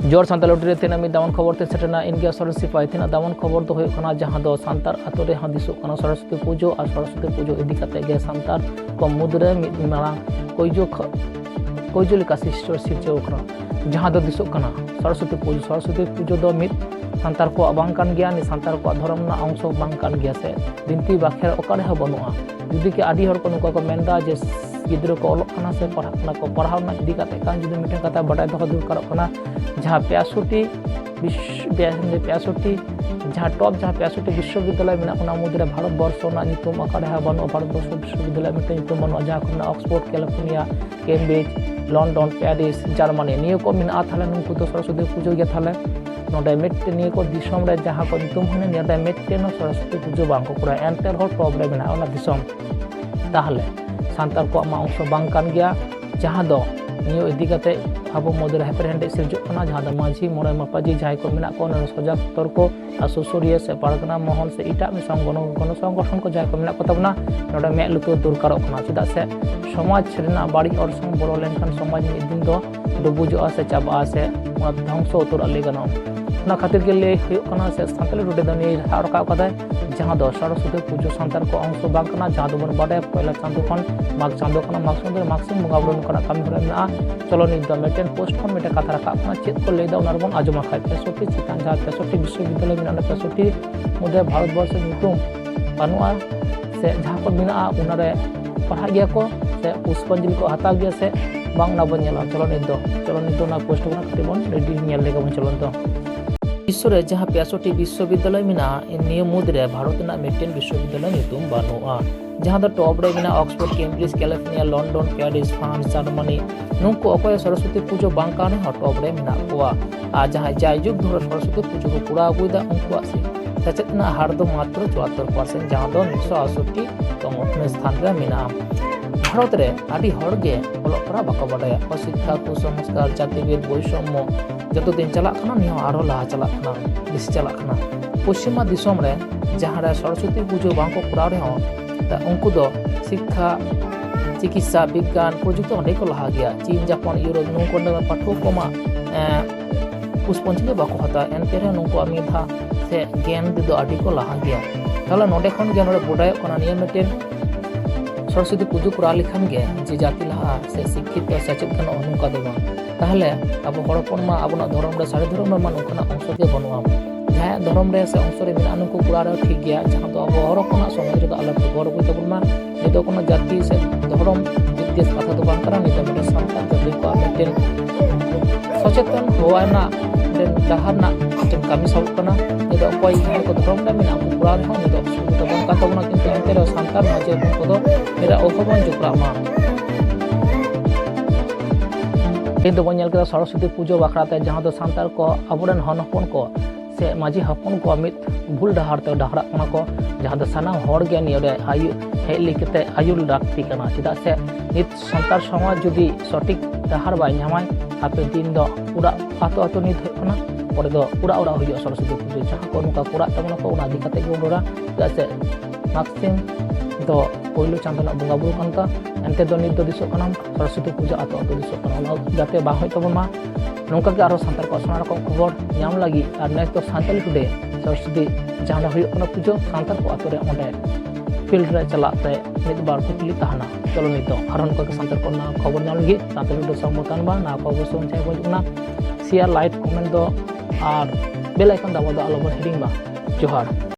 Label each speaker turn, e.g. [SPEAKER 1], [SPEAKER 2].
[SPEAKER 1] जोर सानताल लुटी तेना मिद दामन खबर ते सेटना इनके सरस्वती पाई तेना दामन खबर दो होय कना जहां दो सांतार आतो रे हां दिसो कना सरस्वती पूजो और सरस्वती पूजो इदी कते गे सांतार को मुद्रे मिद मांग कोइजो लेका सिस्टर सिरजो कना जहां दो दिसो कना सरस्वती पूजो दो मिद सांतार को बांग कान गया नि सांतार को धर्म ना अंश बांग कान गया से बिनती बाखेर ओकारे हा बनुआ जुदी के आदि हर को नुका को मेंदा जे गिद्रो को ओलक कना से पढ़ाव ना इदी कते कान जुदी मिटे कथा बडाय दो दरकार कना जहाँ 65 जहाँ टॉप जहाँ 65 विश्वविद्यालय में मुद्रे भारत वर्ष नितुम अकारे बनो भारत वर्ष विश्वविद्यालय में नितुम बनो जहाँ को Oxford California Cambridge London Paris Germany neo को मिना थाले नुकु तो सरस्वती पूजो गया थाले नोडे मेट नियो को दिसम रे जहाँ को नितुम हने निया मेट नो सरस्वती पूजो बांग को पूरा एंटर हो टॉप रे मिना ओना दिसम ताहले सांतार को मा अंश बांग कान गया जहाँ दो नियो इदी कते अब मदुर हेपरहेंडे सिरजोना जहाँ माझी मोड़े मापाजी जहाँ को मेना को सजाग तर्क सुसुरिया से पारगना महल से इटा गण संगठन को जहाँ को मेना को तबना नोडे मे लुतुर दरकार चेदा से समाज रेना बाड़ी अरसंग बड़ो लेनखान समाज मिद दिन दो डुबुजोआ से चाबा से ध्वंस उतर ले गाना ना खातिर के ले हुयुकना से सांताली रुडे दनी रखा कदा जहाँ दो सरस्वती पूजो सांतार को अंश बांग कना जहाँ दो बन बाडे पहला चांदो खन माग चांदो खन माग सुंदर मागसिम बंगा बुड़ो नकना कमी हरा मेना चलो नित द मेटेन पोस्ट खन मेटे कथा रखा अपना चेत को लेदा उनार बन आजमा खाय 65 चितान जहाँ 65 विश्वविद्यालय में 65 मुदे भारत वर्ष नितुम बानुआ से जहाँ को मेना उनारे पढ़ा गया को से पुष्पांजलि को हता गया से बांग ना बन चलो नित ना पोस्ट बना कते बन रेडी नेल लेगा बन चलो तो विश्व जहाँ 65 विश्वविद्यालय मेना नियो मुद्रे भारत ना मेटेन विश्वविद्यालय नितुम बानुआ जहाँ दो टॉप रे मेना Oxford Cambridge California London Paris France Germany नुको अकोय सरस्वती पूजो बांग काने हो टॉप रे मेना कोआ आ जहाँ जायजुग धर सरस्वती पूजो को पूरा अगुदा उनको सचेतना हार दो मात्र 74% जहाँ दो 168 तम स्थान रे मेना भारत रे आदि हर गे ऑलक परा बाको बडाया अशिक्षा कुसंस्कार जातिभेद वैषम्य जतो दिन चला खाना नियो आरो लाहा चला खाना दिस चला खाना पश्चिमा दिसम रे जहाँ रे सरस्वती पूजो बांग को पूरा रे हो ता उनको दो शिक्षा चिकित्सा विज्ञान प्रजुक्ति अंडे को लहा गया चीन जापान यूरोप नुको पाठक को पुष्पांजलि बाको हता एनते रे नुको अमिधा से ज्ञान दो आदि को लहा गया ताला नोडे खन ज्ञान रे बुडाय कोना नियम मेटेन सरस्वती पूजो पूरा लिखान गे जे जाति लहा से शिक्षित सचेत कन अनुका दो ताहले अब हड़पन मा आबना धर्म रे सारी धर्म मा नुकना अंश के बनुआ जहाँ धर्म रे से अंश रे मेना नुको पूरा रे ठीक गया जहाँ तो अब हड़पना समाज रे आलम गौर को तबन मा नितो कोनो जाति से धर्म विदेश कथा तो बांग करा नितो मेटे संतान जाति को मेटेन सचेतन होवाना den daharna den kami sabut kana nido koy ko धर्म रे मेना पूरा रे हो नितो तो बन का तबना किंतु एंते रे संतान माजे को दो मेरा ओखबन जुकरा मा इन बन नेल केदा सरस्वती पूजो बाखराते जहाँ दो सांतार को अबुरन हनपन को से माझी हपन को मित भूल डहार ते डहारा कना को जहाँ दो साना हर गे नियो आयु हे लिखते आयु लाक्ति कना चेदा से नित सांतार समाज जुदी सठिक डहार बाय नामाय आपे दिन दो पूरा आतो आतो नित कना परे दो पूरा उड़ा हुई सरस्वती पूजो जहाँ को नुका पूरा तमना को उना दिकते के उडोरा चेदा से मैक्सिम दो पहिलो चांदना बंगा बुरु कानता एंते दो नित दो दिसो कना सरस्वती पूजा आतो आतो दिसो कना जाते बा होय तबन मा नौका के आरो सांतार को सना रकम खबर नाम लगी और नेक्स्ट तो सांताली टुडे सरस्वती जहाँ हुई पूजो सांतार को आतो रे ओंडे फील्ड रे चलाते मिद बार कुकली तहना चलो नितो आरो नौका के सांतार को ना खबर नाम लगी सांताली टुडे समतन बा ना खबर सुन चाहे बजना शेयर लाइक कमेंट दो और बेल आइकन दबाव दो आलो बन हिडिंग बा जोहार।